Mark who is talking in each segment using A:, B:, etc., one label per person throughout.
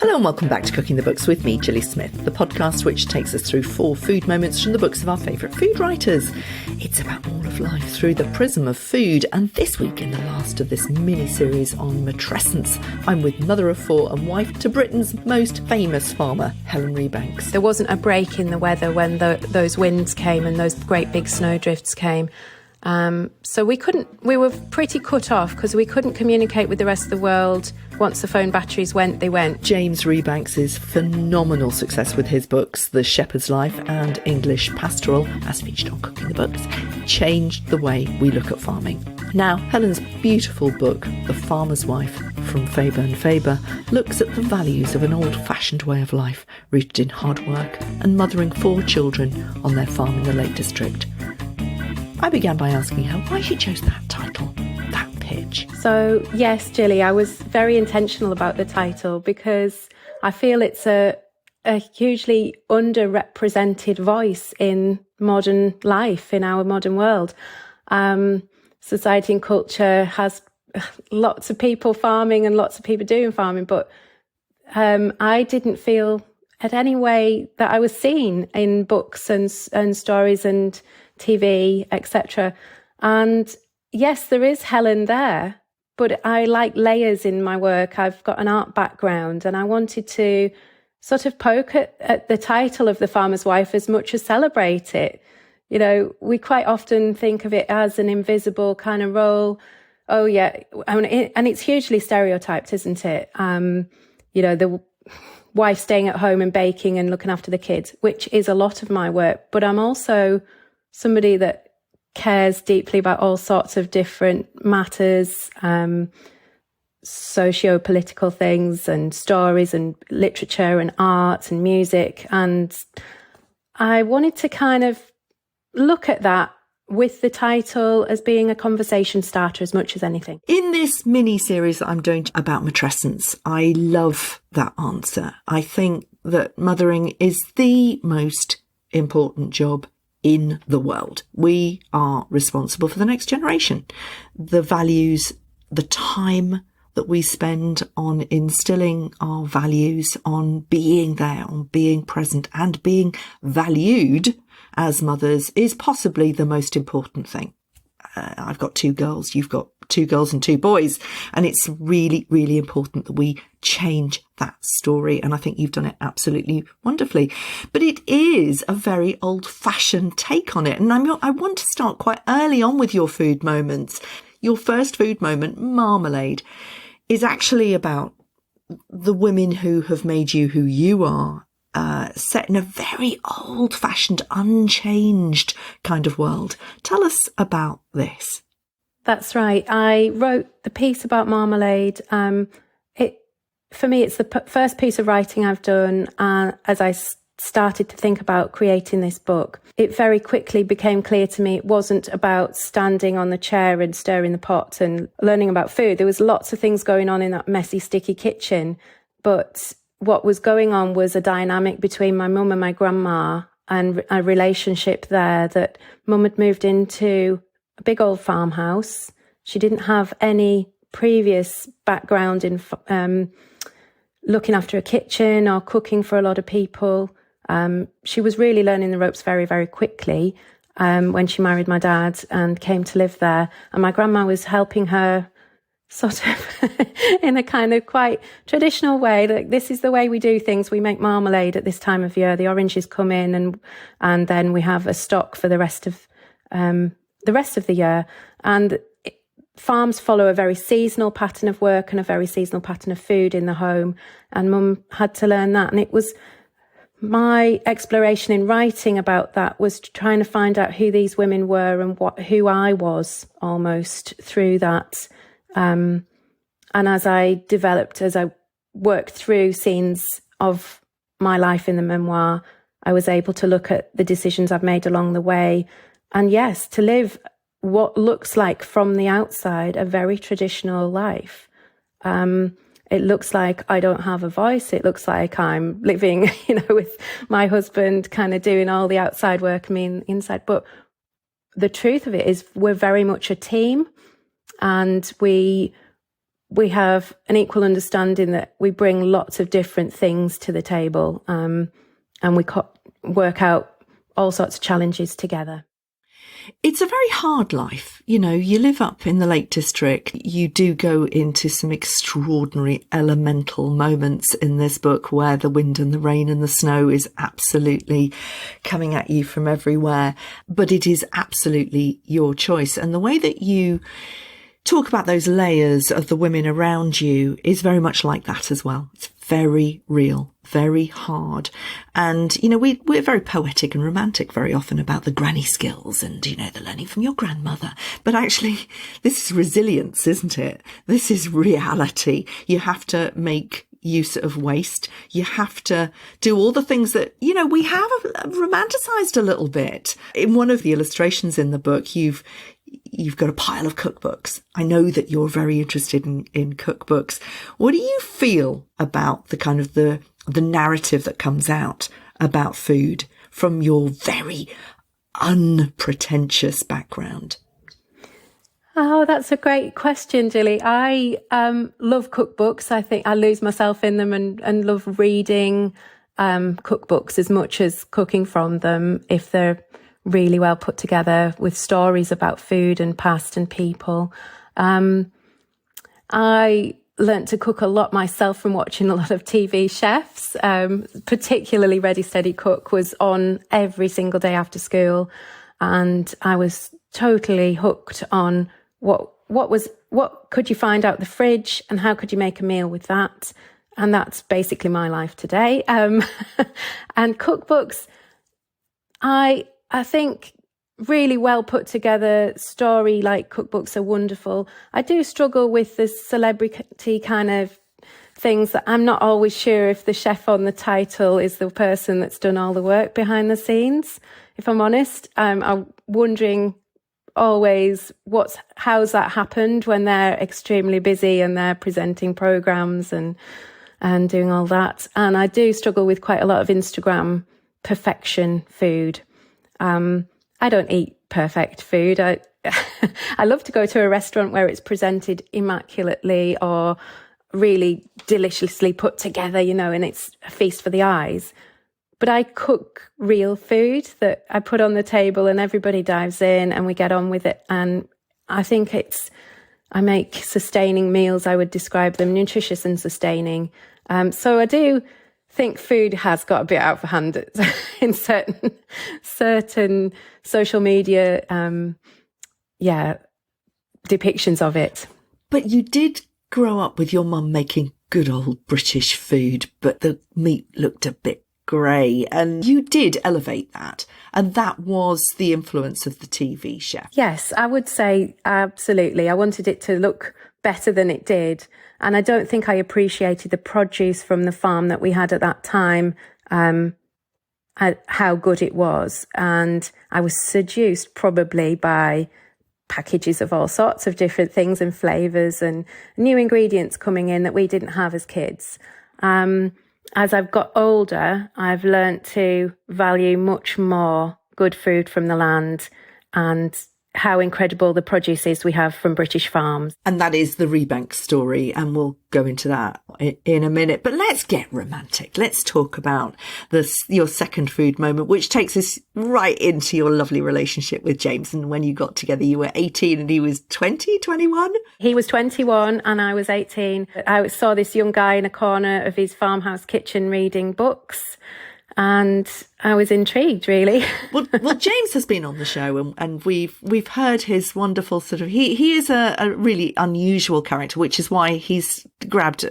A: Hello and welcome back to Cooking the Books with me, Gilly Smith, the podcast which takes us through 4 food moments from the books of our favourite food writers. It's about all of life through the prism of food, and this week, in the last of this mini-series on Matrescence, I'm with mother of 4 and wife to Britain's most famous farmer, Helen Rebanks.
B: There wasn't a break in the weather when those winds came and those great big snowdrifts came. So we were pretty cut off because we couldn't communicate with the rest of the world. Once the phone batteries went, they went.
A: James Rebanks' phenomenal success with his books, The Shepherd's Life and English Pastoral, as featured on Cooking the Books, changed the way we look at farming. Now, Helen's beautiful book, The Farmer's Wife, from Faber and Faber, looks at the values of an old-fashioned way of life, rooted in hard work and mothering 4 children on their farm in the Lake District. I began by asking her why she chose that title, that pitch.
B: So, yes, Gilly, I was very intentional about the title because I feel it's a hugely underrepresented voice in modern life, in our modern world. Society and culture has lots of people farming and lots of people doing farming, but I didn't feel in any way that I was seen in books and stories and TV, etc. And yes, there is Helen there, but I like layers in my work. I've got an art background and I wanted to sort of poke at the title of The Farmer's Wife as much as celebrate it. You know, we quite often think of it as an invisible kind of role. Oh yeah, and it's hugely stereotyped, isn't it? You know, the wife staying at home and baking and looking after the kids, which is a lot of my work, but I'm also somebody that cares deeply about all sorts of different matters, socio-political things and stories and literature and art and music. And I wanted to kind of look at that with the title as being a conversation starter as much as anything.
A: In this mini-series that I'm doing about matrescence, I love that answer. I think that mothering is the most important job in the world. We are responsible for the next generation. The values, the time that we spend on instilling our values, on being there, on being present and being valued as mothers is possibly the most important thing. I've got 2 girls, you've got 2 girls and 2 boys, and it's really, really important that we change that story. And I think you've done it absolutely wonderfully. But it is a very old-fashioned take on it. And I want to start quite early on with your food moments. Your first food moment, marmalade, is actually about the women who have made you who you are. Set in a very old-fashioned, unchanged kind of world. Tell us about this.
B: That's right. I wrote the piece about marmalade. For me, it's the first piece of writing I've done. As I started to think about creating this book, it very quickly became clear to me it wasn't about standing on the chair and stirring the pot and learning about food. There was lots of things going on in that messy, sticky kitchen, but what was going on was a dynamic between my mum and my grandma and a relationship there that mum had moved into a big old farmhouse. She didn't have any previous background in looking after a kitchen or cooking for a lot of people. She was really learning the ropes very, very quickly when she married my dad and came to live there. And my grandma was helping her sort of in a kind of quite traditional way. Like, this is the way we do things. We make marmalade at this time of year. The oranges come in and then we have a stock for the rest of the year. And farms follow a very seasonal pattern of work and a very seasonal pattern of food in the home. And mum had to learn that. And it was my exploration in writing about that was trying to find out who these women were and who I was almost through that. And as I worked through scenes of my life in the memoir, I was able to look at the decisions I've made along the way. And yes, to live what looks like from the outside a very traditional life. It looks like I don't have a voice. It looks like I'm living, with my husband kind of doing all the outside work, inside. But the truth of it is we're very much a team, and we we have an equal understanding that we bring lots of different things to the table, and we work out all sorts of challenges together.
A: It's a very hard life. You know, you live up in the Lake District. You do go into some extraordinary elemental moments in this book where the wind and the rain and the snow is absolutely coming at you from everywhere. But it is absolutely your choice. And the way that you talk about those layers of the women around you is very much like that as well. It's very real, very hard. And, you know, we're very poetic and romantic very often about the granny skills and, you know, the learning from your grandmother. But actually, this is resilience, isn't it? This is reality. You have to make use of waste. You have to do all the things that, you know, we have romanticized a little bit. In one of the illustrations in the book, you've got a pile of cookbooks. I know that you're very interested in cookbooks. What do you feel about the kind of the narrative that comes out about food from your very unpretentious background?
B: Oh, that's a great question, Gilly. I love cookbooks. I think I lose myself in them and love reading cookbooks as much as cooking from them if they're really well put together with stories about food and past and people. I learnt to cook a lot myself from watching a lot of TV chefs, particularly Ready Steady Cook was on every single day after school. And I was totally hooked on what could you find out the fridge and how could you make a meal with that? And that's basically my life today. And cookbooks, I think really well put together story like cookbooks are wonderful. I do struggle with the celebrity kind of things that I'm not always sure if the chef on the title is the person that's done all the work behind the scenes, if I'm honest. I'm wondering always how's that happened when they're extremely busy and they're presenting programs and doing all that. And I do struggle with quite a lot of Instagram perfection food. I don't eat perfect food. I love to go to a restaurant where it's presented immaculately or really deliciously put together, you know, and it's a feast for the eyes. But I cook real food that I put on the table and everybody dives in and we get on with it. And I think I make sustaining meals. I would describe them nutritious and sustaining. So I do think food has got a bit out of hand in certain social media, depictions of it.
A: But you did grow up with your mum making good old British food, but the meat looked a bit grey, and you did elevate that, and that was the influence of the TV chef.
B: Yes, I would say absolutely. I wanted it to look better than it did, and I don't think I appreciated the produce from the farm that we had at that time, how good it was. And I was seduced probably by packages of all sorts of different things and flavours and new ingredients coming in that we didn't have as kids. As I've got older, I've learnt to value much more good food from the land and how incredible the produce is we have from British farms.
A: And that is the Rebanks story, and we'll go into that in a minute. But let's get romantic. Let's talk about your second food moment, which takes us right into your lovely relationship with James. And when you got together, you were 18 and he was 20, 21?
B: He was 21 and I was 18. I saw this young guy in a corner of his farmhouse kitchen reading books. And I was intrigued, really.
A: Well, James has been on the show, and we've heard his wonderful sort of. He is a really unusual character, which is why he's grabbed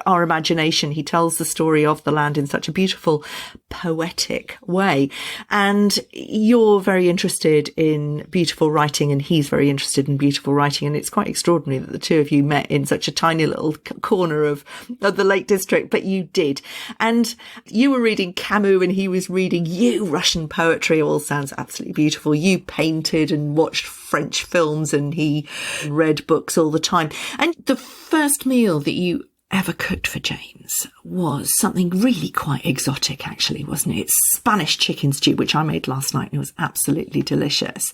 A: our imagination. He tells the story of the land in such a beautiful, poetic way. And you're very interested in beautiful writing, and he's very interested in beautiful writing. And it's quite extraordinary that the two of you met in such a tiny little corner of the Lake District, but you did. And you were reading Camus and he was reading you. Russian poetry all sounds absolutely beautiful. You painted and watched French films and he read books all the time. And the first meal that you ever cooked for James was something really quite exotic, actually, wasn't it? It's Spanish chicken stew, which I made last night and it was absolutely delicious.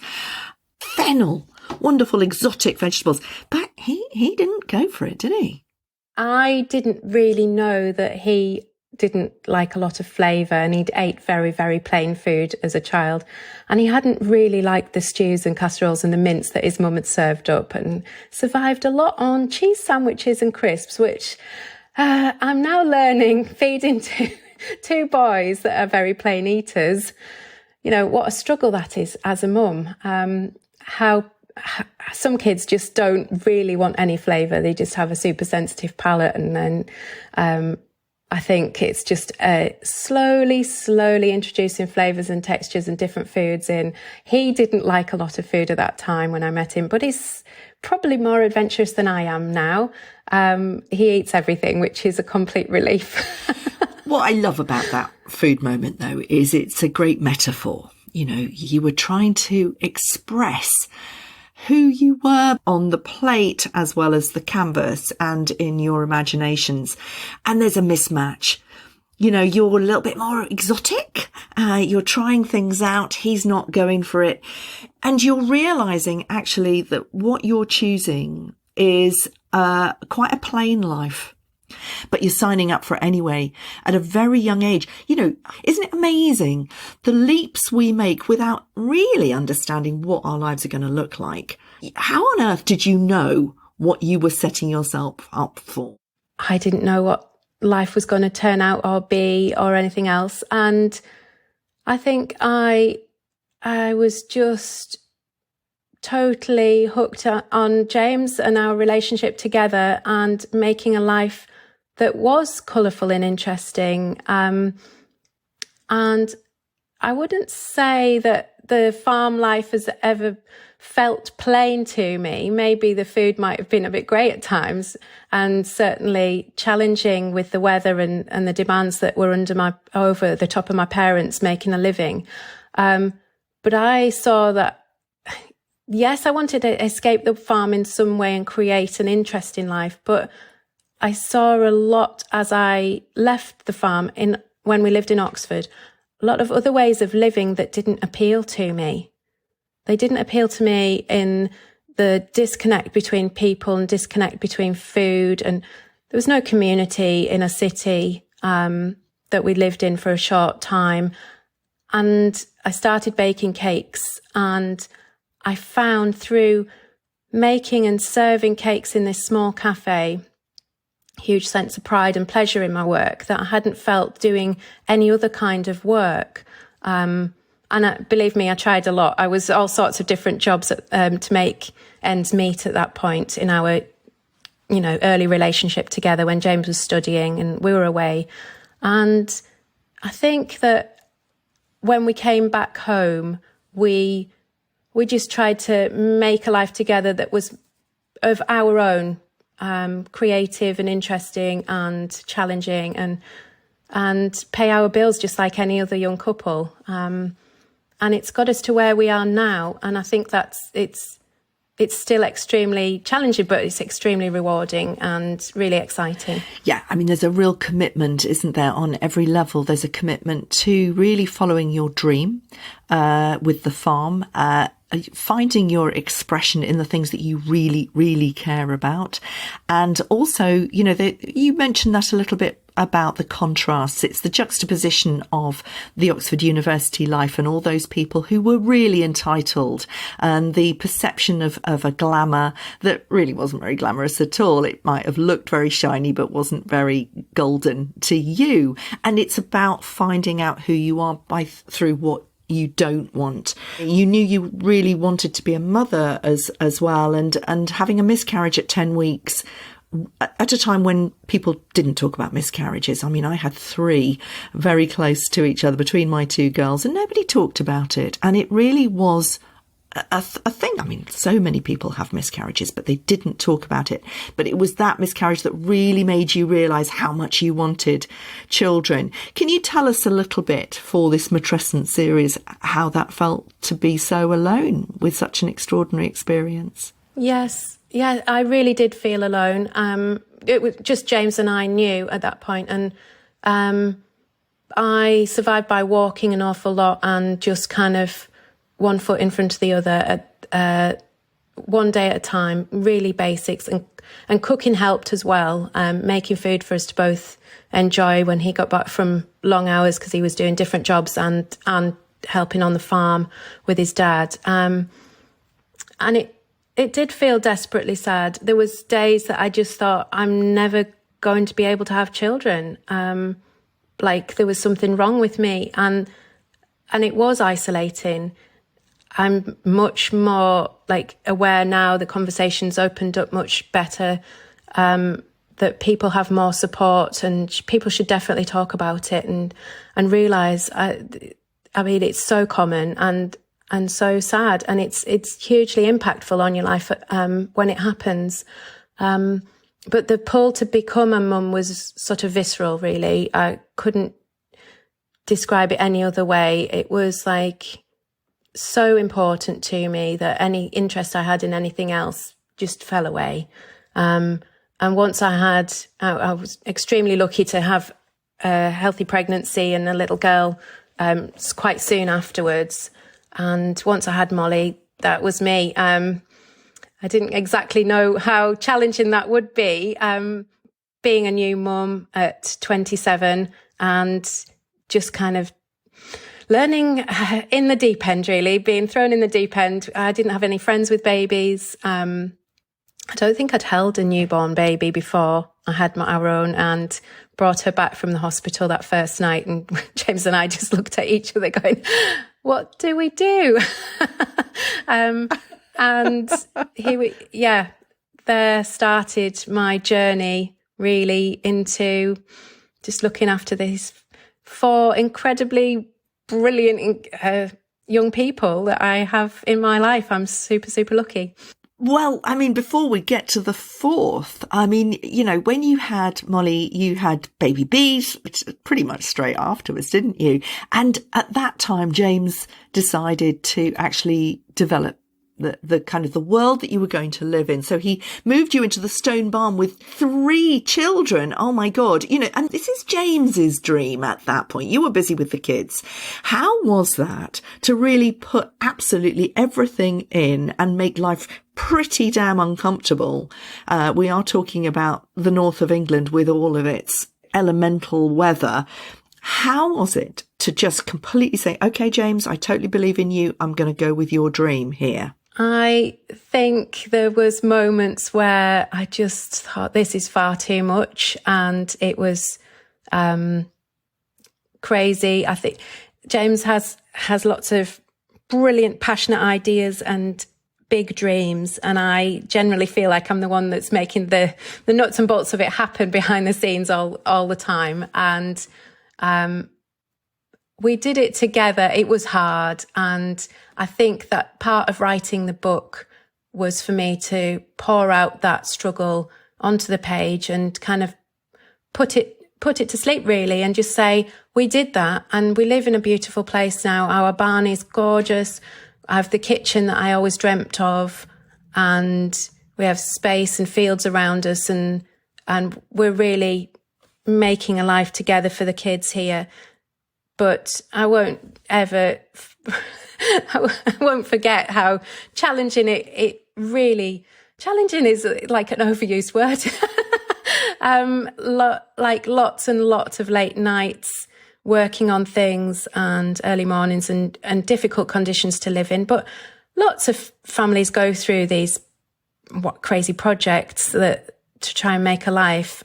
A: Fennel. wonderful exotic vegetables. But he didn't go for it, did he?
B: I didn't really know that he didn't like a lot of flavour, and he'd ate very, very plain food as a child. And he hadn't really liked the stews and casseroles and the mince that his mum had served up, and survived a lot on cheese sandwiches and crisps, which I'm now learning feeding to two boys that are very plain eaters. You know, what a struggle that is as a mum. How some kids just don't really want any flavour. They just have a super sensitive palate. And then I think it's just slowly introducing flavours and textures and different foods in. He didn't like a lot of food at that time when I met him, but he's probably more adventurous than I am now. He eats everything, which is a complete relief.
A: What I love about that food moment, though, is it's a great metaphor. You know, you were trying to express who you were on the plate as well as the canvas and in your imaginations. And there's a mismatch. You know, you're a little bit more exotic. You're trying things out. He's not going for it. And you're realizing actually that what you're choosing is quite a plain life. But you're signing up for it anyway at a very young age. You know, isn't it amazing the leaps we make without really understanding what our lives are going to look like? How on earth did you know what you were setting yourself up for?
B: I didn't know what life was going to turn out or be or anything else. And I think I was just totally hooked on James and our relationship together, and making a life that was colourful and interesting. And I wouldn't say that the farm life has ever felt plain to me. Maybe the food might have been a bit grey at times, and certainly challenging with the weather and the demands that were over the top of my parents making a living. But I saw that, yes, I wanted to escape the farm in some way and create an interesting life, but I saw a lot as I left the farm when we lived in Oxford, a lot of other ways of living that didn't appeal to me. They didn't appeal to me in the disconnect between people and disconnect between food. And there was no community in a city that we lived in for a short time. And I started baking cakes, and I found through making and serving cakes in this small cafe huge sense of pride and pleasure in my work that I hadn't felt doing any other kind of work. And believe me, I tried a lot. I was all sorts of different jobs to make ends meet at that point in our, early relationship together when James was studying and we were away. And I think that when we came back home, we just tried to make a life together that was of our own, creative and interesting and challenging, and pay our bills just like any other young couple. And it's got us to where we are now. And I think it's still extremely challenging, but it's extremely rewarding and really exciting. Yeah,
A: I mean, there's a real commitment, isn't there, on every level? There's a commitment to really following your dream with the farm, finding your expression in the things that you really, really care about. And also, you mentioned that a little bit about the contrasts. It's the juxtaposition of the Oxford University life and all those people who were really entitled, and the perception of a glamour that really wasn't very glamorous at all. It might have looked very shiny, but wasn't very golden to you. And it's about finding out who you are through what you don't want. You knew you really wanted to be a mother as well, and having a miscarriage at 10 weeks at a time when people didn't talk about miscarriages. I mean, I had 3 very close to each other between my 2 girls, and nobody talked about it. And it really was a thing. I mean, so many people have miscarriages, but they didn't talk about it. But it was that miscarriage that really made you realise how much you wanted children. Can you tell us a little bit for this Matrescence series how that felt to be so alone with such an extraordinary experience?
B: Yes. Yeah, I really did feel alone. It was just James and I knew at that point. And I survived by walking an awful lot and just kind of one foot in front of the other one day at a time, really basics, and cooking helped as well, making food for us to both enjoy when he got back from long hours, because he was doing different jobs and helping on the farm with his dad. And it did feel desperately sad. There was days that I just thought, I'm never going to be able to have children. Like there was something wrong with me, and it was isolating. I'm much more like aware now. The conversation's opened up much better, that people have more support, and people should definitely talk about it and realise. I mean, it's so common and so sad, and it's hugely impactful on your life when it happens. But the pull to become a mum was sort of visceral, really. I couldn't describe it any other way. It was like so important to me that any interest I had in anything else just fell away. And once I was extremely lucky to have a healthy pregnancy and a little girl quite soon afterwards. And once I had Molly, that was me. I didn't exactly know how challenging that would be, being a new mum at 27 and just kind of learning in the deep end, really, being thrown in the deep end. I didn't have any friends with babies. I don't think I'd held a newborn baby before I had our own, and brought her back from the hospital that first night. And James and I just looked at each other going, what do we do? And there started my journey really into just looking after these 4 incredibly brilliant young people that I have in my life. I'm super, super lucky.
A: Well, I mean, before we get to the 4th, I mean, you know, when you had Molly, you had baby Bees, which pretty much straight afterwards, didn't you? And at that time, James decided to actually develop the kind of the world that you were going to live in. So he moved you into the stone barn with 3 children. Oh my God. You know, and this is James's dream at that point. You were busy with the kids. How was that to really put absolutely everything in and make life pretty damn uncomfortable? We are talking about the north of England with all of its elemental weather. How was it to just completely say, okay, James, I totally believe in you. I'm going to go with your dream here?
B: I think there was moments where I just thought this is far too much, and it was crazy. I think James has lots of brilliant, passionate ideas and big dreams, and I generally feel like I'm the one that's making the nuts and bolts of it happen behind the scenes all the time. And we did it together. It was hard. And I think that part of writing the book was for me to pour out that struggle onto the page and kind of put it to sleep, really, and just say, we did that and we live in a beautiful place now. Our barn is gorgeous. I have the kitchen that I always dreamt of, and we have space and fields around us, and we're really making a life together for the kids here. But I won't ever, I won't forget how challenging it really, challenging is like an overused word. Like lots and lots of late nights working on things, and early mornings, and difficult conditions to live in. But lots of families go through these crazy projects to try and make a life.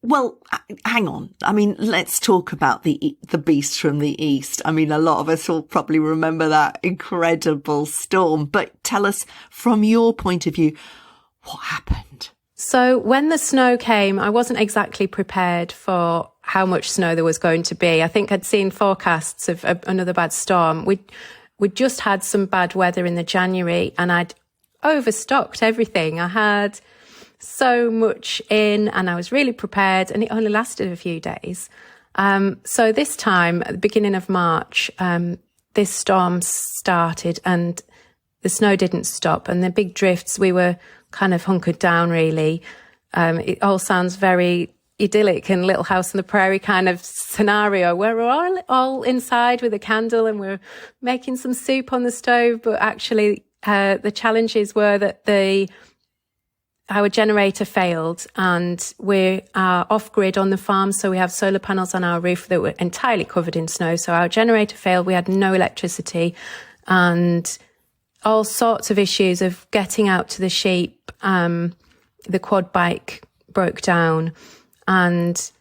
A: Well, hang on. I mean, let's talk about the beast from the east. I mean, a lot of us will probably remember that incredible storm. But tell us, from your point of view, what happened?
B: So when the snow came, I wasn't exactly prepared for how much snow there was going to be. I think I'd seen forecasts of another bad storm. We'd just had some bad weather in the January, and I'd overstocked everything. I had so much in, and I was really prepared, and it only lasted a few days. So this time, at the beginning of March, this storm started, and the snow didn't stop, and the big drifts, we were kind of hunkered down, really. It all sounds very idyllic and Little House on the Prairie kind of scenario, where we're all inside with a candle and we're making some soup on the stove, but actually the challenges were that our generator failed, and we are off-grid on the farm, so we have solar panels on our roof that were entirely covered in snow. So our generator failed, we had no electricity, and all sorts of issues of getting out to the sheep. The quad bike broke down, and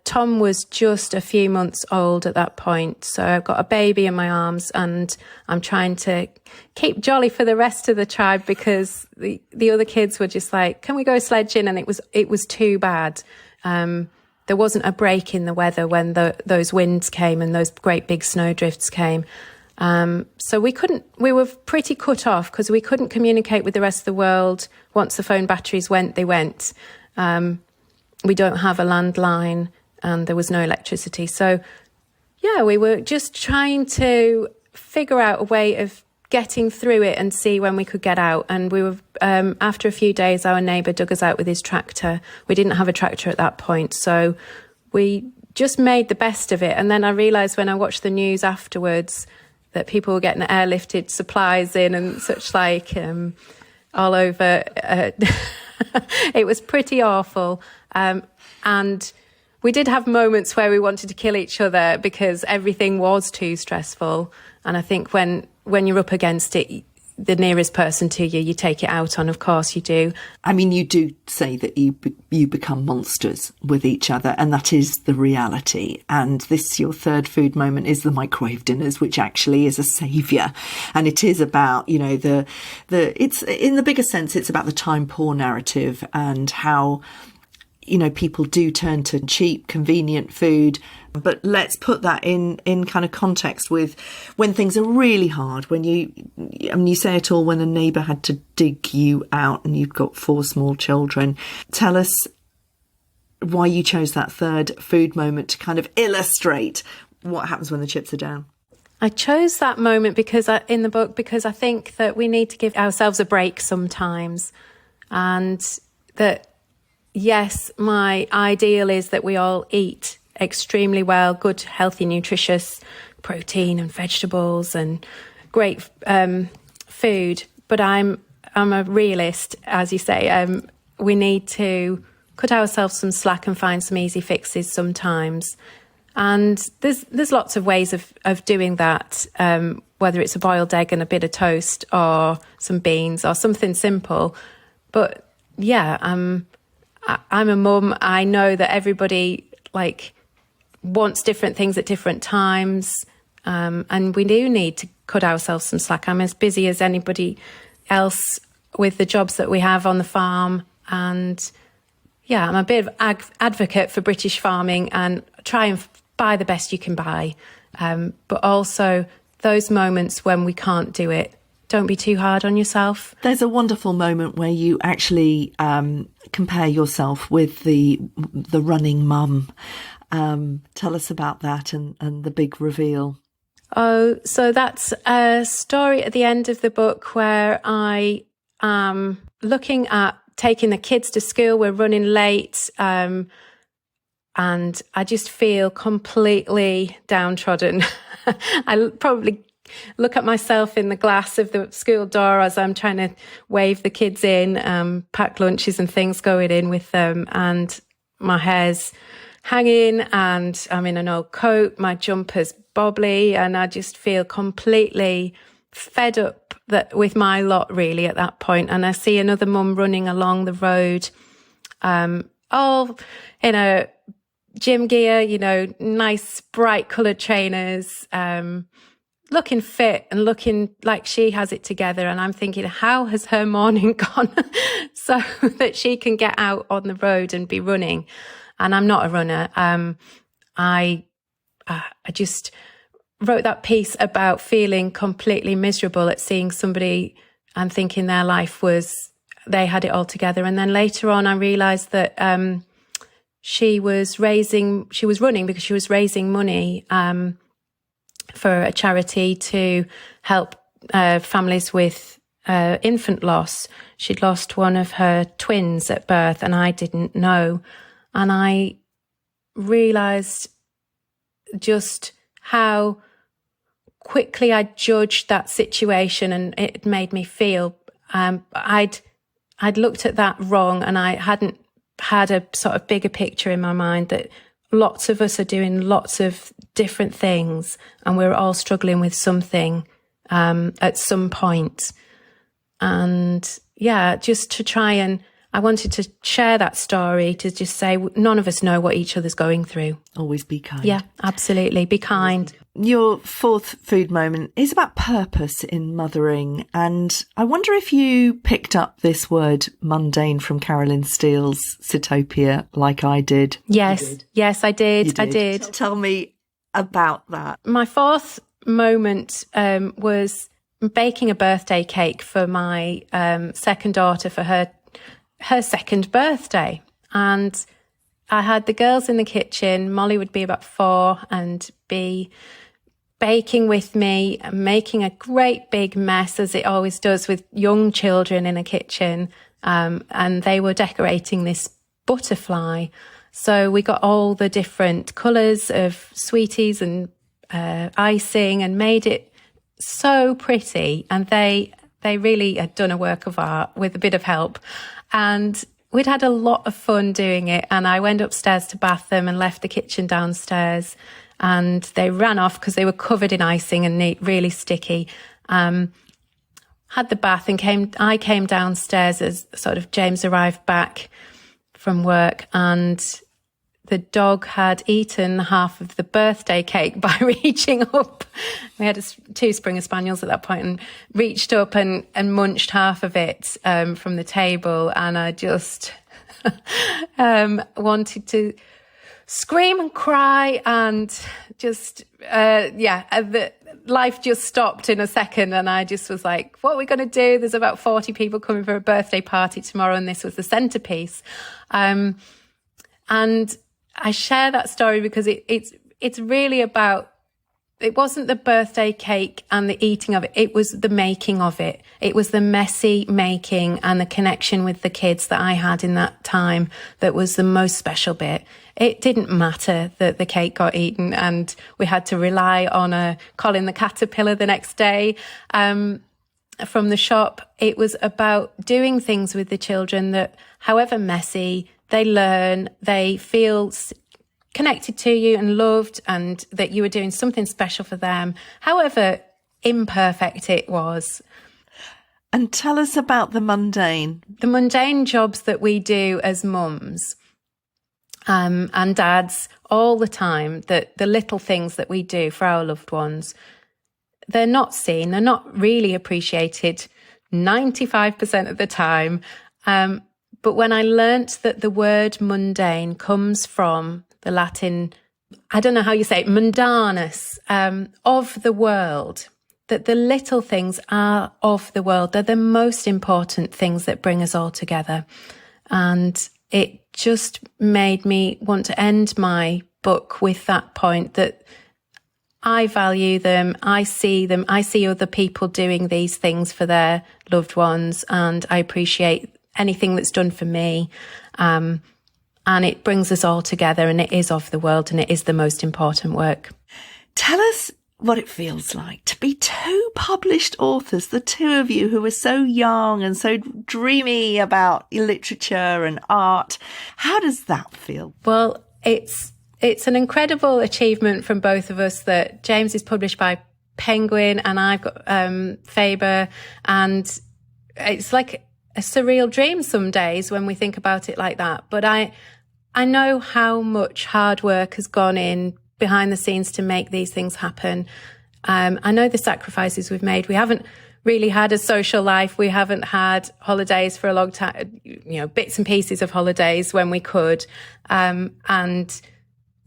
B: Tom was just a few months old at that point. So I've got a baby in my arms, and I'm trying to keep jolly for the rest of the tribe, because the other kids were just like, can we go sledging? And it was too bad. There wasn't a break in the weather when those winds came and those great big snow drifts came. So we were pretty cut off, because we couldn't communicate with the rest of the world. Once the phone batteries went, they went. We don't have a landline, and there was no electricity. So, yeah, we were just trying to figure out a way of getting through it and see when we could get out. And we were, after a few days, our neighbour dug us out with his tractor. We didn't have a tractor at that point, so we just made the best of it. And then I realised when I watched the news afterwards that people were getting airlifted supplies in and such like, all over. It was pretty awful. And we did have moments where we wanted to kill each other because everything was too stressful. And I think when you're up against it, the nearest person to you, you take it out on, of course you do.
A: I mean, you do say that you become monsters with each other, and that is the reality. And this, your third food moment, is the microwave dinners, which actually is a saviour. And it is about, it's in the bigger sense, it's about the time poor narrative and how, people do turn to cheap, convenient food. But let's put that in kind of context with when things are really hard, when you say it all, when a neighbour had to dig you out and you've got 4 small children. Tell us why you chose that third food moment to kind of illustrate what happens when the chips are down.
B: I chose that moment in the book because I think that we need to give ourselves a break sometimes, and that, yes, my ideal is that we all eat extremely well, good, healthy, nutritious protein and vegetables and great food. But I'm a realist, as you say. We need to cut ourselves some slack and find some easy fixes sometimes. And there's lots of ways of doing that, whether it's a boiled egg and a bit of toast or some beans or something simple. But yeah, I'm a mum. I know that everybody wants different things at different times. And we do need to cut ourselves some slack. I'm as busy as anybody else with the jobs that we have on the farm. And yeah, I'm a bit of advocate for British farming and try and buy the best you can buy. But also those moments when we can't do it, don't be too hard on yourself.
A: There's a wonderful moment where you actually compare yourself with the running mum. Tell us about that and the big reveal.
B: Oh, so that's a story at the end of the book where I am looking at taking the kids to school. We're running late, and I just feel completely downtrodden. I probably look at myself in the glass of the school door as I'm trying to wave the kids in, pack lunches and things going in with them, and my hair's hanging and I'm in an old coat, my jumper's bobbly, and I just feel completely fed up with my lot really at that point. And I see another mum running along the road, all in a gym gear, nice bright coloured trainers, looking fit and looking like she has it together. And I'm thinking, how has her morning gone so that she can get out on the road and be running? And I'm not a runner. I just wrote that piece about feeling completely miserable at seeing somebody and thinking their life they had it all together. And then later on, I realised that she was running because she was raising money for a charity to help families with infant loss. She'd lost one of her twins at birth, and I didn't know. And I realised just how quickly I judged that situation, and it made me feel I'd looked at that wrong, and I hadn't had a sort of bigger picture in my mind that lots of us are doing lots of different things, and we're all struggling with something at some point. And yeah, just to try and, I wanted to share that story to just say none of us know what each other's going through.
A: Always be kind.
B: Yeah, absolutely. Be kind.
A: Your fourth food moment is about purpose in mothering. And I wonder if you picked up this word mundane from Carolyn Steele's Sitopia like I did.
B: Yes, yes, I did. I did.
A: Tell me about that.
B: My fourth moment was baking a birthday cake for my second daughter for her second birthday. And I had the girls in the kitchen. Molly would be about 4 and be baking with me, making a great big mess, as it always does with young children in a kitchen. And they were decorating this butterfly. So we got all the different colours of sweeties and icing and made it so pretty. And they really had done a work of art with a bit of help. And we'd had a lot of fun doing it. And I went upstairs to bath them and left the kitchen downstairs. And they ran off because they were covered in icing and really sticky. Had the bath and I came downstairs as sort of James arrived back from work, and the dog had eaten half of the birthday cake by reaching up. We had 2 Springer Spaniels at that point, and reached up and munched half of it from the table. And I just wanted to scream and cry, and just, life just stopped in a second. And I just was like, what are we going to do? There's about 40 people coming for a birthday party tomorrow, and this was the centerpiece. And I share that story because it's really about, it wasn't the birthday cake and the eating of it. It was the making of it. It was the messy making and the connection with the kids that I had in that time that was the most special bit. It didn't matter that the cake got eaten and we had to rely on Colin the caterpillar the next day from the shop. It was about doing things with the children that, however messy, they learn, they feel connected to you and loved, and that you were doing something special for them, however imperfect it was.
A: And tell us about the mundane.
B: The mundane jobs that we do as mums and dads all the time, that the little things that we do for our loved ones, they're not seen, they're not really appreciated 95% of the time. But when I learnt that the word mundane comes from the Latin, I don't know how you say it, mundanus, of the world, that the little things are of the world. They're the most important things that bring us all together. And it just made me want to end my book with that point, that I value them, I see other people doing these things for their loved ones, and I appreciate anything that's done for me. And it brings us all together, and it is of the world, and it is the most important work.
A: Tell us what it feels like to be 2 published authors, the 2 of you who are so young and so dreamy about literature and art. How does that feel?
B: Well, it's an incredible achievement from both of us that James is published by Penguin and I've got Faber, and it's like a surreal dream some days when we think about it like that. But I know how much hard work has gone in behind the scenes to make these things happen. I know the sacrifices we've made. We haven't really had a social life. We haven't had holidays for a long time, bits and pieces of holidays when we could. And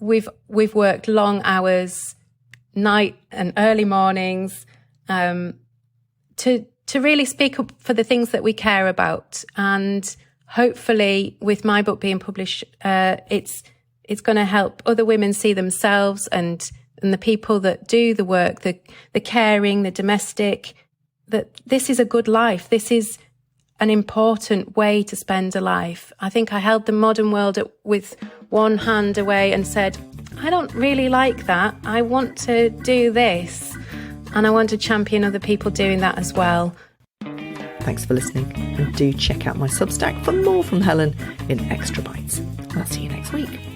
B: we've worked long hours, night and early mornings, to really speak up for the things that we care about. And hopefully with my book being published, it's going to help other women see themselves and the people that do the work, the caring, the domestic, that this is a good life. This is an important way to spend a life. I think I held the modern world with one hand away and said, I don't really like that. I want to do this. and I want to champion other people doing that as well.
A: Thanks for listening, and do check out my Substack for more from Helen in extra bites. I'll see you next week.